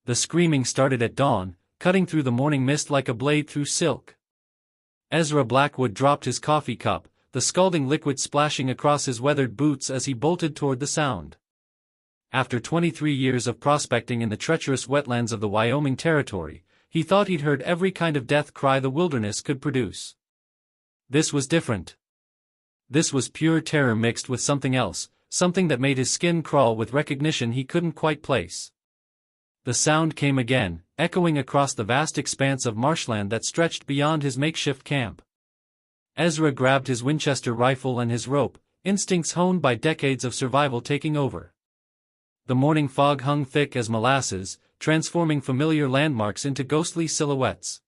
The screaming started at dawn, cutting through the morning mist like a blade through silk. Ezra Blackwood dropped his coffee cup, the scalding liquid splashing across his weathered boots as he bolted toward the sound. After 23 years of prospecting in the treacherous wetlands of the Wyoming Territory, he thought he'd heard every kind of death cry the wilderness could produce. This was different. This was pure terror mixed with something else, something that made his skin crawl with recognition he couldn't quite place. The sound came again, echoing across the vast expanse of marshland that stretched beyond his makeshift camp. Ezra grabbed his Winchester rifle and his rope, instincts honed by decades of survival taking over. The morning fog hung thick as molasses, transforming familiar landmarks into ghostly silhouettes.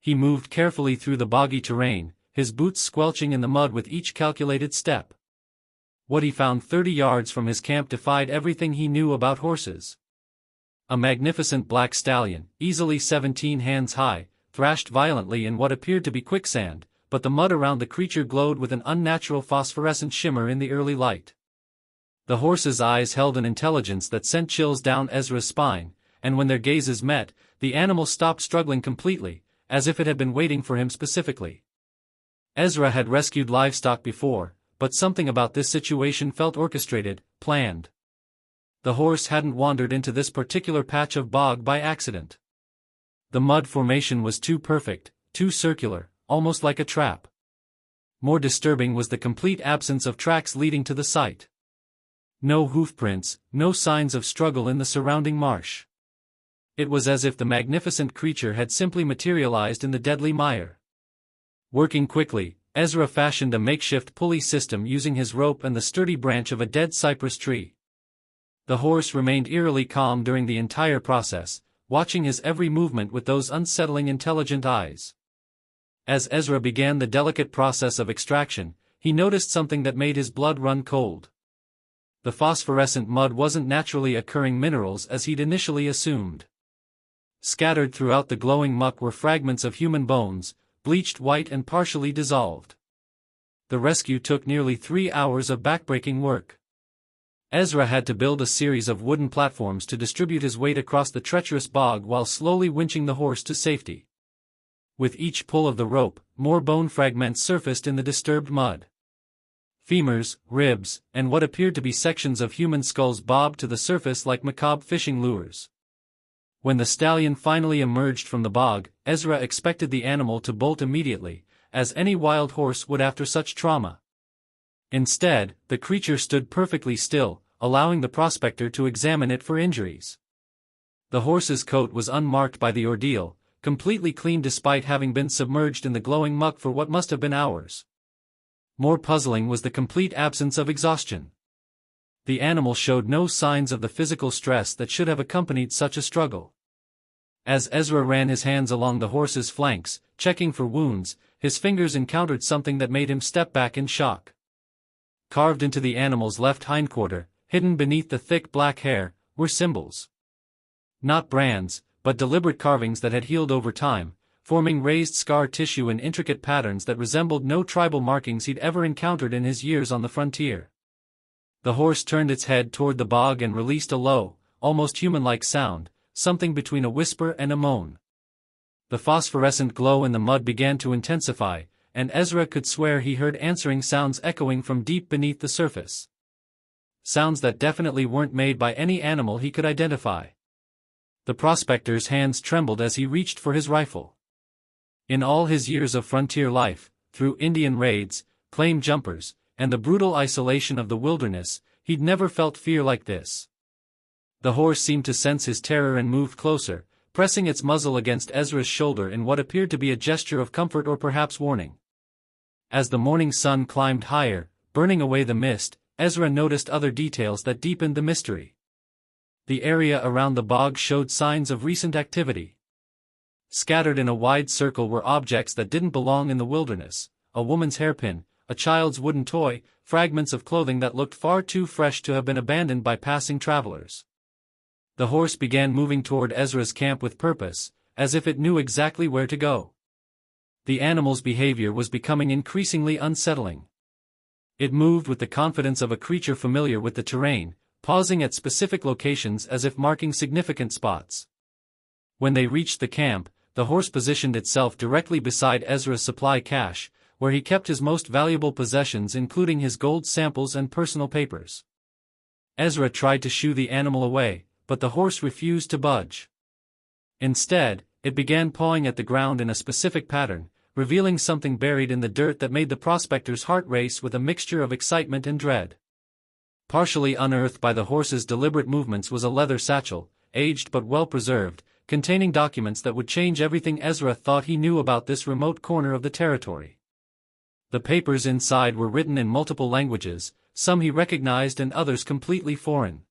He moved carefully through the boggy terrain, his boots squelching in the mud with each calculated step. What he found 30 yards from his camp defied everything he knew about horses. A magnificent black stallion, easily 17 hands high, thrashed violently in what appeared to be quicksand, but the mud around the creature glowed with an unnatural phosphorescent shimmer in the early light. The horse's eyes held an intelligence that sent chills down Ezra's spine, and when their gazes met, the animal stopped struggling completely, as if it had been waiting for him specifically. Ezra had rescued livestock before, but something about this situation felt orchestrated, planned. The horse hadn't wandered into this particular patch of bog by accident. The mud formation was too perfect, too circular, almost like a trap. More disturbing was the complete absence of tracks leading to the site. No hoofprints, no signs of struggle in the surrounding marsh. It was as if the magnificent creature had simply materialized in the deadly mire. Working quickly, Ezra fashioned a makeshift pulley system using his rope and the sturdy branch of a dead cypress tree. The horse remained eerily calm during the entire process, watching his every movement with those unsettling intelligent eyes. As Ezra began the delicate process of extraction, he noticed something that made his blood run cold. The phosphorescent mud wasn't naturally occurring minerals as he'd initially assumed. Scattered throughout the glowing muck were fragments of human bones, bleached white and partially dissolved. The rescue took nearly 3 hours of backbreaking work. Ezra had to build a series of wooden platforms to distribute his weight across the treacherous bog while slowly winching the horse to safety. With each pull of the rope, more bone fragments surfaced in the disturbed mud. Femurs, ribs, and what appeared to be sections of human skulls bobbed to the surface like macabre fishing lures. When the stallion finally emerged from the bog, Ezra expected the animal to bolt immediately, as any wild horse would after such trauma. Instead, the creature stood perfectly still, allowing the prospector to examine it for injuries. The horse's coat was unmarked by the ordeal, completely clean despite having been submerged in the glowing muck for what must have been hours. More puzzling was the complete absence of exhaustion. The animal showed no signs of the physical stress that should have accompanied such a struggle. As Ezra ran his hands along the horse's flanks, checking for wounds, his fingers encountered something that made him step back in shock. Carved into the animal's left hindquarter, hidden beneath the thick black hair, were symbols. Not brands, but deliberate carvings that had healed over time, forming raised scar tissue in intricate patterns that resembled no tribal markings he'd ever encountered in his years on the frontier. The horse turned its head toward the bog and released a low, almost human-like sound, something between a whisper and a moan. The phosphorescent glow in the mud began to intensify, and Ezra could swear he heard answering sounds echoing from deep beneath the surface. Sounds that definitely weren't made by any animal he could identify. The prospector's hands trembled as he reached for his rifle. In all his years of frontier life, through Indian raids, claim jumpers, and the brutal isolation of the wilderness, he'd never felt fear like this. The horse seemed to sense his terror and moved closer, pressing its muzzle against Ezra's shoulder in what appeared to be a gesture of comfort or perhaps warning. As the morning sun climbed higher, burning away the mist, Ezra noticed other details that deepened the mystery. The area around the bog showed signs of recent activity. Scattered in a wide circle were objects that didn't belong in the wilderness: a woman's hairpin, a child's wooden toy, fragments of clothing that looked far too fresh to have been abandoned by passing travelers. The horse began moving toward Ezra's camp with purpose, as if it knew exactly where to go. The animal's behavior was becoming increasingly unsettling. It moved with the confidence of a creature familiar with the terrain, pausing at specific locations as if marking significant spots. When they reached the camp, the horse positioned itself directly beside Ezra's supply cache, where he kept his most valuable possessions including his gold samples and personal papers. Ezra tried to shoo the animal away, but the horse refused to budge. Instead, it began pawing at the ground in a specific pattern, revealing something buried in the dirt that made the prospector's heart race with a mixture of excitement and dread. Partially unearthed by the horse's deliberate movements was a leather satchel, aged but well preserved, containing documents that would change everything Ezra thought he knew about this remote corner of the territory. The papers inside were written in multiple languages, some he recognized and others completely foreign.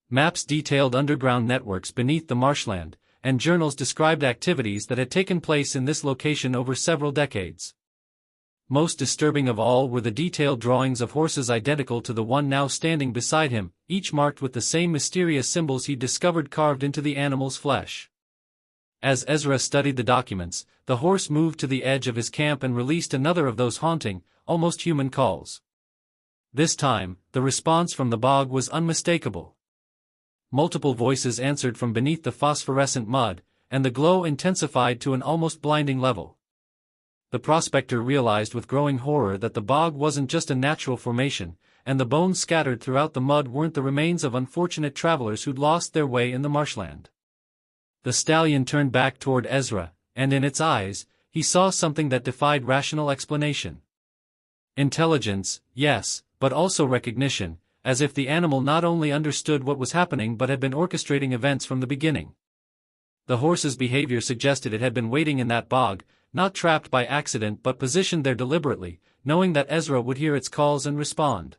Maps detailed underground networks beneath the marshland, and journals described activities that had taken place in this location over several decades. Most disturbing of all were the detailed drawings of horses identical to the one now standing beside him, each marked with the same mysterious symbols he'd discovered carved into the animal's flesh. As Ezra studied the documents, the horse moved to the edge of his camp and released another of those haunting, almost human calls. This time, the response from the bog was unmistakable. Multiple voices answered from beneath the phosphorescent mud, and the glow intensified to an almost blinding level. The prospector realized with growing horror that the bog wasn't just a natural formation, and the bones scattered throughout the mud weren't the remains of unfortunate travelers who'd lost their way in the marshland. The stallion turned back toward Ezra, and in its eyes, he saw something that defied rational explanation. Intelligence, yes, but also recognition, as if the animal not only understood what was happening but had been orchestrating events from the beginning. The horse's behavior suggested it had been waiting in that bog, not trapped by accident but positioned there deliberately, knowing that Ezra would hear its calls and respond.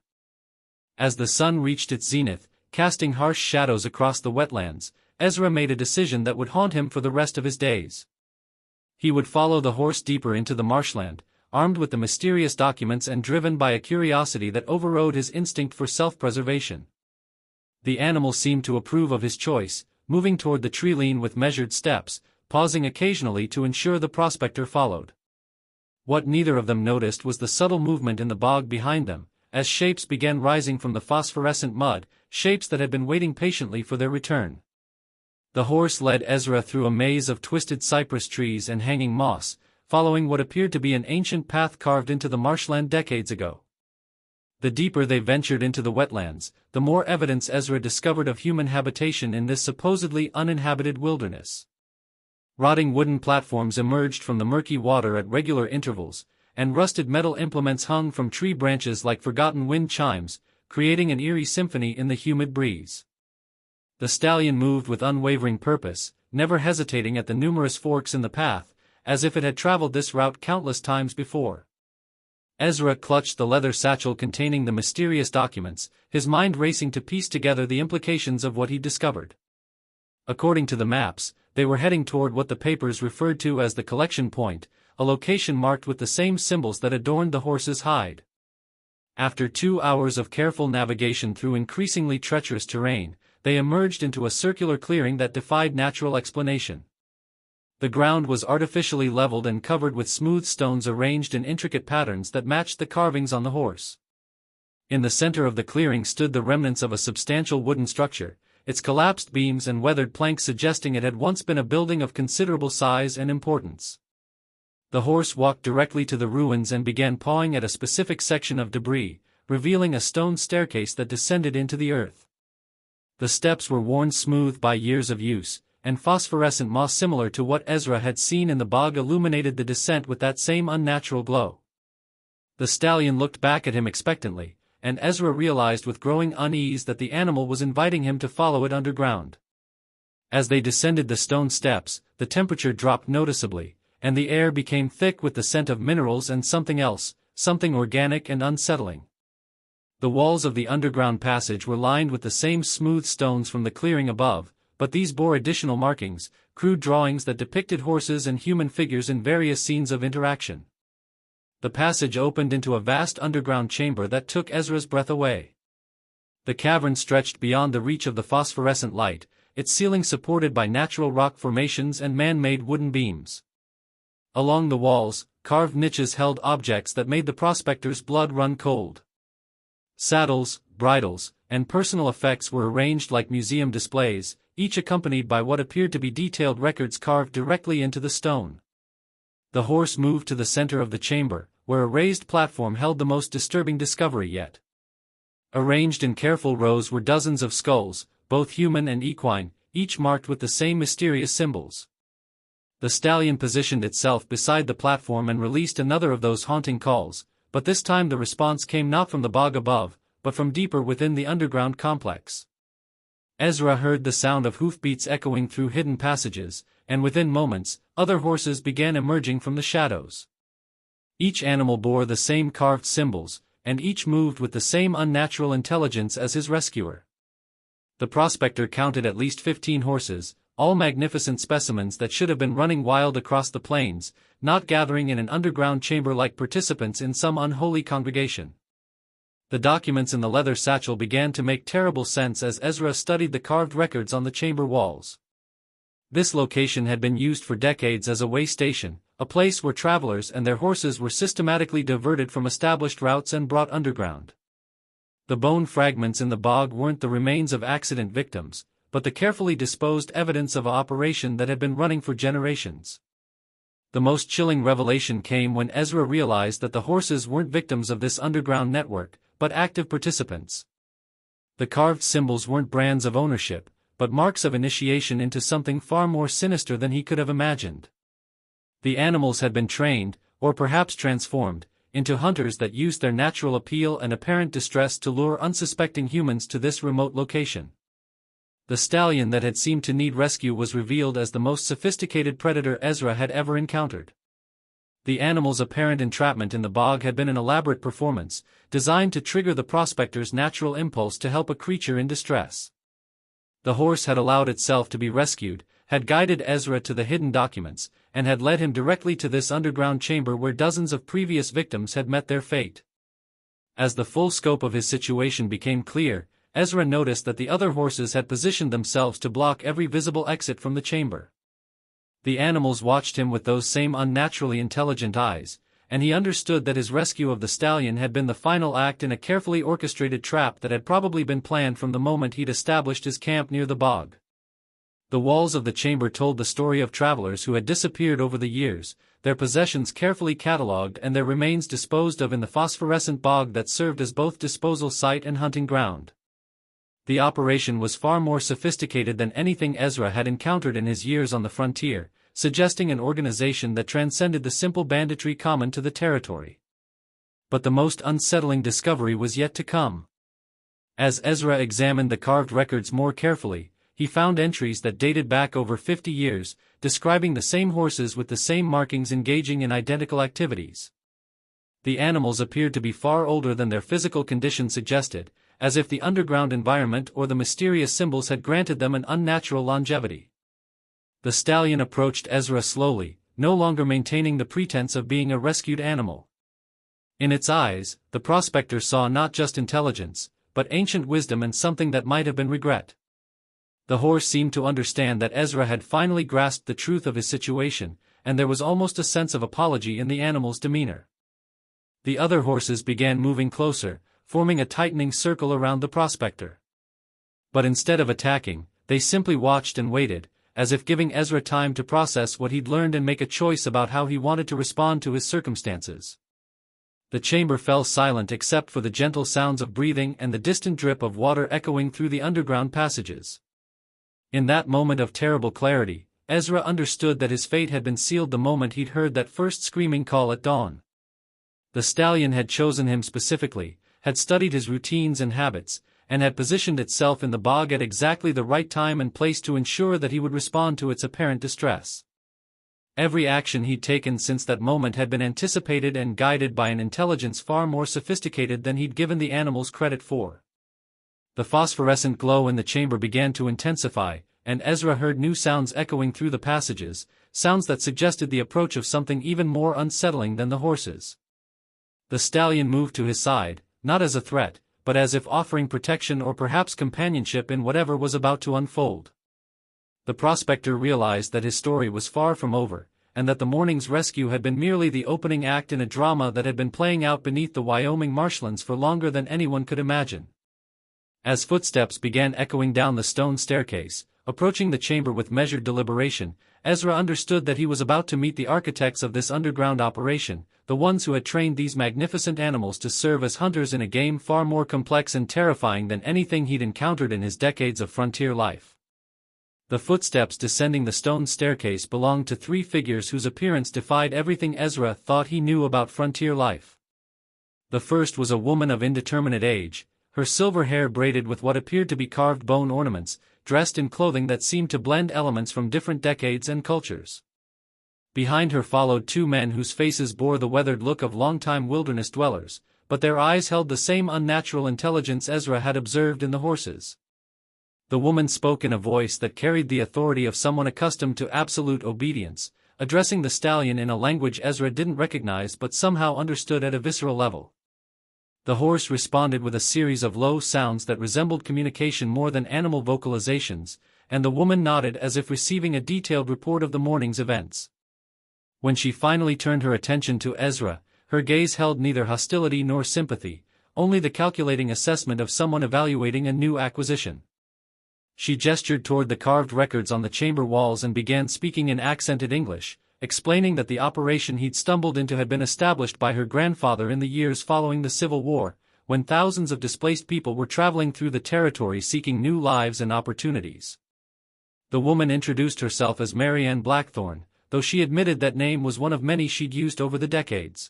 As the sun reached its zenith, casting harsh shadows across the wetlands, Ezra made a decision that would haunt him for the rest of his days. He would follow the horse deeper into the marshland, armed with the mysterious documents and driven by a curiosity that overrode his instinct for self-preservation. The animal seemed to approve of his choice, moving toward the tree-line with measured steps, pausing occasionally to ensure the prospector followed. What neither of them noticed was the subtle movement in the bog behind them, as shapes began rising from the phosphorescent mud, shapes that had been waiting patiently for their return. The horse led Ezra through a maze of twisted cypress trees and hanging moss, following what appeared to be an ancient path carved into the marshland decades ago. The deeper they ventured into the wetlands, the more evidence Ezra discovered of human habitation in this supposedly uninhabited wilderness. Rotting wooden platforms emerged from the murky water at regular intervals, and rusted metal implements hung from tree branches like forgotten wind chimes, creating an eerie symphony in the humid breeze. The stallion moved with unwavering purpose, never hesitating at the numerous forks in the path, as if it had traveled this route countless times before. Ezra clutched the leather satchel containing the mysterious documents, his mind racing to piece together the implications of what he discovered. According to the maps, they were heading toward what the papers referred to as the collection point, a location marked with the same symbols that adorned the horse's hide. After 2 hours of careful navigation through increasingly treacherous terrain, they emerged into a circular clearing that defied natural explanation. The ground was artificially leveled and covered with smooth stones arranged in intricate patterns that matched the carvings on the horse. In the center of the clearing stood the remnants of a substantial wooden structure, its collapsed beams and weathered planks suggesting it had once been a building of considerable size and importance. The horse walked directly to the ruins and began pawing at a specific section of debris, revealing a stone staircase that descended into the earth. The steps were worn smooth by years of use, and phosphorescent moss similar to what Ezra had seen in the bog illuminated the descent with that same unnatural glow. The stallion looked back at him expectantly, and Ezra realized with growing unease that the animal was inviting him to follow it underground. As they descended the stone steps, the temperature dropped noticeably, and the air became thick with the scent of minerals and something else, something organic and unsettling. The walls of the underground passage were lined with the same smooth stones from the clearing above, but these bore additional markings, crude drawings that depicted horses and human figures in various scenes of interaction. The passage opened into a vast underground chamber that took Ezra's breath away. The cavern stretched beyond the reach of the phosphorescent light, its ceiling supported by natural rock formations and man-made wooden beams. Along the walls, carved niches held objects that made the prospector's blood run cold. Saddles, bridles, and personal effects were arranged like museum displays, each accompanied by what appeared to be detailed records carved directly into the stone. The horse moved to the center of the chamber, where a raised platform held the most disturbing discovery yet. Arranged in careful rows were dozens of skulls, both human and equine, each marked with the same mysterious symbols. The stallion positioned itself beside the platform and released another of those haunting calls, but this time the response came not from the bog above, but from deeper within the underground complex. Ezra heard the sound of hoofbeats echoing through hidden passages, and within moments, other horses began emerging from the shadows. Each animal bore the same carved symbols, and each moved with the same unnatural intelligence as his rescuer. The prospector counted at least 15 horses, all magnificent specimens that should have been running wild across the plains, not gathering in an underground chamber like participants in some unholy congregation. The documents in the leather satchel began to make terrible sense as Ezra studied the carved records on the chamber walls. This location had been used for decades as a way station, a place where travelers and their horses were systematically diverted from established routes and brought underground. The bone fragments in the bog weren't the remains of accident victims, but the carefully disposed evidence of an operation that had been running for generations. The most chilling revelation came when Ezra realized that the horses weren't victims of this underground network, but active participants. The carved symbols weren't brands of ownership, but marks of initiation into something far more sinister than he could have imagined. The animals had been trained, or perhaps transformed, into hunters that used their natural appeal and apparent distress to lure unsuspecting humans to this remote location. The stallion that had seemed to need rescue was revealed as the most sophisticated predator Ezra had ever encountered. The animal's apparent entrapment in the bog had been an elaborate performance, designed to trigger the prospector's natural impulse to help a creature in distress. The horse had allowed itself to be rescued, had guided Ezra to the hidden documents, and had led him directly to this underground chamber where dozens of previous victims had met their fate. As the full scope of his situation became clear, Ezra noticed that the other horses had positioned themselves to block every visible exit from the chamber. The animals watched him with those same unnaturally intelligent eyes, and he understood that his rescue of the stallion had been the final act in a carefully orchestrated trap that had probably been planned from the moment he'd established his camp near the bog. The walls of the chamber told the story of travelers who had disappeared over the years, their possessions carefully catalogued and their remains disposed of in the phosphorescent bog that served as both disposal site and hunting ground. The operation was far more sophisticated than anything Ezra had encountered in his years on the frontier, suggesting an organization that transcended the simple banditry common to the territory. But the most unsettling discovery was yet to come. As Ezra examined the carved records more carefully, he found entries that dated back over 50 years, describing the same horses with the same markings engaging in identical activities. The animals appeared to be far older than their physical condition suggested, as if the underground environment or the mysterious symbols had granted them an unnatural longevity. The stallion approached Ezra slowly, no longer maintaining the pretense of being a rescued animal. In its eyes, the prospector saw not just intelligence, but ancient wisdom and something that might have been regret. The horse seemed to understand that Ezra had finally grasped the truth of his situation, and there was almost a sense of apology in the animal's demeanor. The other horses began moving closer, forming a tightening circle around the prospector. But instead of attacking, they simply watched and waited, as if giving Ezra time to process what he'd learned and make a choice about how he wanted to respond to his circumstances. The chamber fell silent except for the gentle sounds of breathing and the distant drip of water echoing through the underground passages. In that moment of terrible clarity, Ezra understood that his fate had been sealed the moment he'd heard that first screaming call at dawn. The stallion had chosen him specifically, had studied his routines and habits, and had positioned itself in the bog at exactly the right time and place to ensure that he would respond to its apparent distress. Every action he'd taken since that moment had been anticipated and guided by an intelligence far more sophisticated than he'd given the animals credit for. The phosphorescent glow in the chamber began to intensify, and Ezra heard new sounds echoing through the passages, sounds that suggested the approach of something even more unsettling than the horses. The stallion moved to his side, not as a threat, but as if offering protection or perhaps companionship in whatever was about to unfold. The prospector realized that his story was far from over, and that the morning's rescue had been merely the opening act in a drama that had been playing out beneath the Wyoming marshlands for longer than anyone could imagine. As footsteps began echoing down the stone staircase, approaching the chamber with measured deliberation, Ezra understood that he was about to meet the architects of this underground operation, the ones who had trained these magnificent animals to serve as hunters in a game far more complex and terrifying than anything he'd encountered in his decades of frontier life. The footsteps descending the stone staircase belonged to three figures whose appearance defied everything Ezra thought he knew about frontier life. The first was a woman of indeterminate age, her silver hair braided with what appeared to be carved bone ornaments, dressed in clothing that seemed to blend elements from different decades and cultures. Behind her followed two men whose faces bore the weathered look of longtime wilderness dwellers, but their eyes held the same unnatural intelligence Ezra had observed in the horses. The woman spoke in a voice that carried the authority of someone accustomed to absolute obedience, addressing the stallion in a language Ezra didn't recognize but somehow understood at a visceral level. The horse responded with a series of low sounds that resembled communication more than animal vocalizations, and the woman nodded as if receiving a detailed report of the morning's events. When she finally turned her attention to Ezra, her gaze held neither hostility nor sympathy, only the calculating assessment of someone evaluating a new acquisition. She gestured toward the carved records on the chamber walls and began speaking in accented English, explaining that the operation he'd stumbled into had been established by her grandfather in the years following the Civil War, when thousands of displaced people were traveling through the territory seeking new lives and opportunities. The woman introduced herself as Mary Ann Blackthorne, though she admitted that name was one of many she'd used over the decades.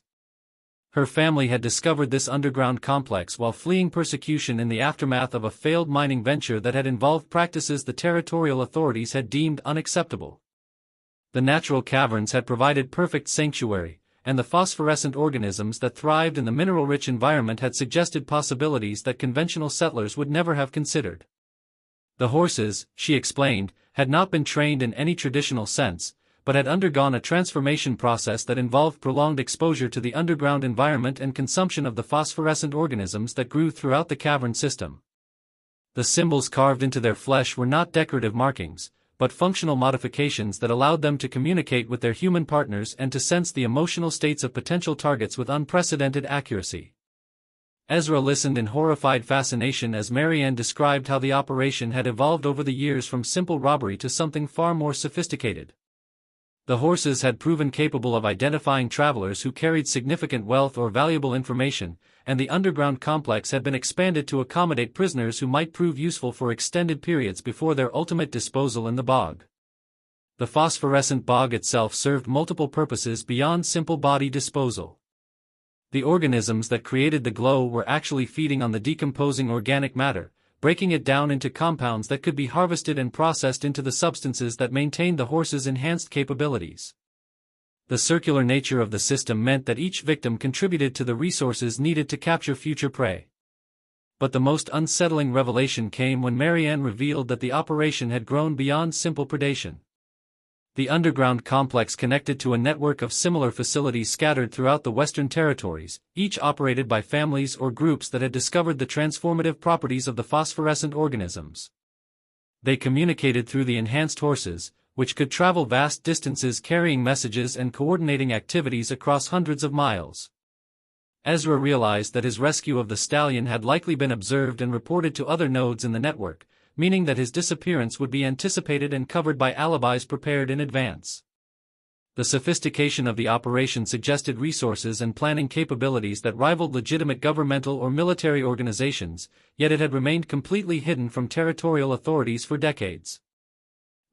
Her family had discovered this underground complex while fleeing persecution in the aftermath of a failed mining venture that had involved practices the territorial authorities had deemed unacceptable. The natural caverns had provided perfect sanctuary, and the phosphorescent organisms that thrived in the mineral-rich environment had suggested possibilities that conventional settlers would never have considered. The horses, she explained, had not been trained in any traditional sense, but had undergone a transformation process that involved prolonged exposure to the underground environment and consumption of the phosphorescent organisms that grew throughout the cavern system. The symbols carved into their flesh were not decorative markings, but functional modifications that allowed them to communicate with their human partners and to sense the emotional states of potential targets with unprecedented accuracy. Ezra listened in horrified fascination as Mary Ann described how the operation had evolved over the years from simple robbery to something far more sophisticated. The horses had proven capable of identifying travelers who carried significant wealth or valuable information, and the underground complex had been expanded to accommodate prisoners who might prove useful for extended periods before their ultimate disposal in the bog. The phosphorescent bog itself served multiple purposes beyond simple body disposal. The organisms that created the glow were actually feeding on the decomposing organic matter, breaking it down into compounds that could be harvested and processed into the substances that maintained the horse's enhanced capabilities. The circular nature of the system meant that each victim contributed to the resources needed to capture future prey. But the most unsettling revelation came when Mary Ann revealed that the operation had grown beyond simple predation. The underground complex connected to a network of similar facilities scattered throughout the Western Territories, each operated by families or groups that had discovered the transformative properties of the phosphorescent organisms. They communicated through the enhanced horses, which could travel vast distances carrying messages and coordinating activities across hundreds of miles. Ezra realized that his rescue of the stallion had likely been observed and reported to other nodes in the network, meaning that his disappearance would be anticipated and covered by alibis prepared in advance. The sophistication of the operation suggested resources and planning capabilities that rivaled legitimate governmental or military organizations, yet it had remained completely hidden from territorial authorities for decades.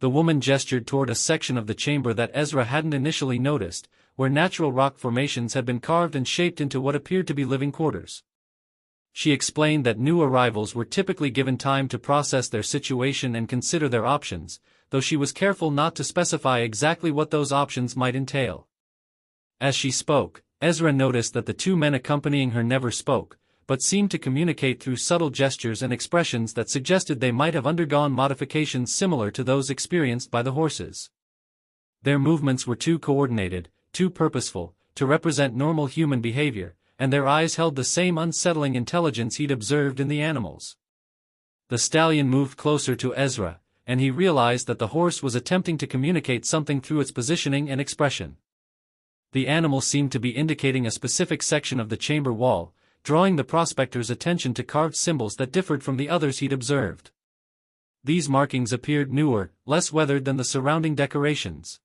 The woman gestured toward a section of the chamber that Ezra hadn't initially noticed, where natural rock formations had been carved and shaped into what appeared to be living quarters. She explained that new arrivals were typically given time to process their situation and consider their options, though she was careful not to specify exactly what those options might entail. As she spoke, Ezra noticed that the two men accompanying her never spoke, but seemed to communicate through subtle gestures and expressions that suggested they might have undergone modifications similar to those experienced by the horses. Their movements were too coordinated, too purposeful, to represent normal human behavior, and their eyes held the same unsettling intelligence he'd observed in the animals. The stallion moved closer to Ezra, and he realized that the horse was attempting to communicate something through its positioning and expression. The animal seemed to be indicating a specific section of the chamber wall, drawing the prospector's attention to carved symbols that differed from the others he'd observed. These markings appeared newer, less weathered than the surrounding decorations.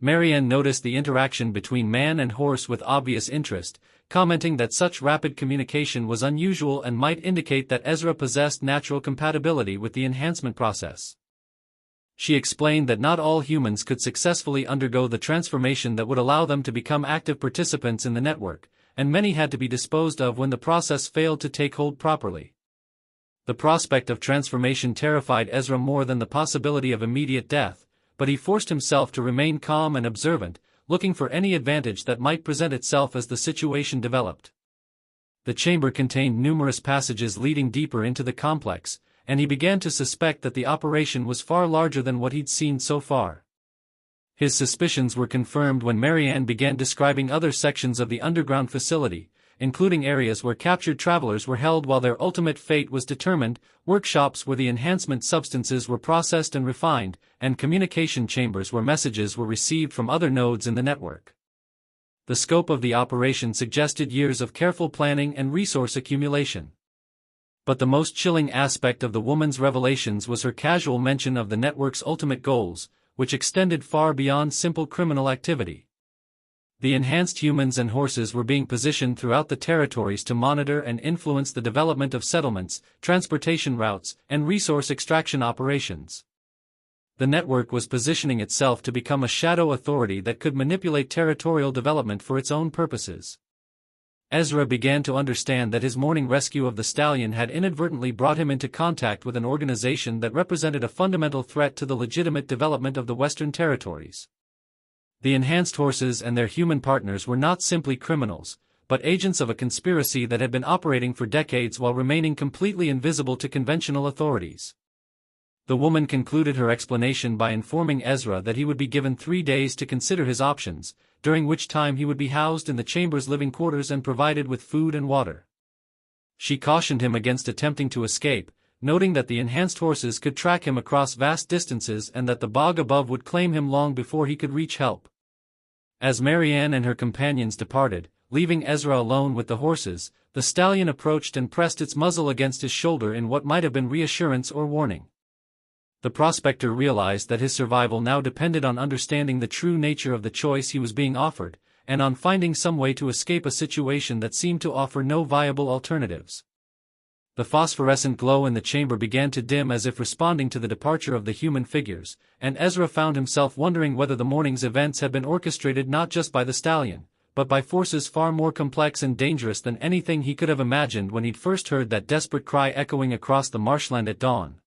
Marianne noticed the interaction between man and horse with obvious interest, commenting that such rapid communication was unusual and might indicate that Ezra possessed natural compatibility with the enhancement process. She explained that not all humans could successfully undergo the transformation that would allow them to become active participants in the network, and many had to be disposed of when the process failed to take hold properly. The prospect of transformation terrified Ezra more than the possibility of immediate death, but he forced himself to remain calm and observant, looking for any advantage that might present itself as the situation developed. The chamber contained numerous passages leading deeper into the complex, and he began to suspect that the operation was far larger than what he'd seen so far. His suspicions were confirmed when Marianne began describing other sections of the underground facility, including areas where captured travelers were held while their ultimate fate was determined, workshops where the enhancement substances were processed and refined, and communication chambers where messages were received from other nodes in the network. The scope of the operation suggested years of careful planning and resource accumulation. But the most chilling aspect of the woman's revelations was her casual mention of the network's ultimate goals, which extended far beyond simple criminal activity. The enhanced humans and horses were being positioned throughout the territories to monitor and influence the development of settlements, transportation routes, and resource extraction operations. The network was positioning itself to become a shadow authority that could manipulate territorial development for its own purposes. Ezra began to understand that his morning rescue of the stallion had inadvertently brought him into contact with an organization that represented a fundamental threat to the legitimate development of the Western Territories. The enhanced horses and their human partners were not simply criminals, but agents of a conspiracy that had been operating for decades while remaining completely invisible to conventional authorities. The woman concluded her explanation by informing Ezra that he would be given 3 days to consider his options, during which time he would be housed in the chamber's living quarters and provided with food and water. She cautioned him against attempting to escape, noting that the enhanced horses could track him across vast distances and that the bog above would claim him long before he could reach help. As Marianne and her companions departed, leaving Ezra alone with the horses, the stallion approached and pressed its muzzle against his shoulder in what might have been reassurance or warning. The prospector realized that his survival now depended on understanding the true nature of the choice he was being offered, and on finding some way to escape a situation that seemed to offer no viable alternatives. The phosphorescent glow in the chamber began to dim as if responding to the departure of the human figures, and Ezra found himself wondering whether the morning's events had been orchestrated not just by the stallion, but by forces far more complex and dangerous than anything he could have imagined when he'd first heard that desperate cry echoing across the marshland at dawn.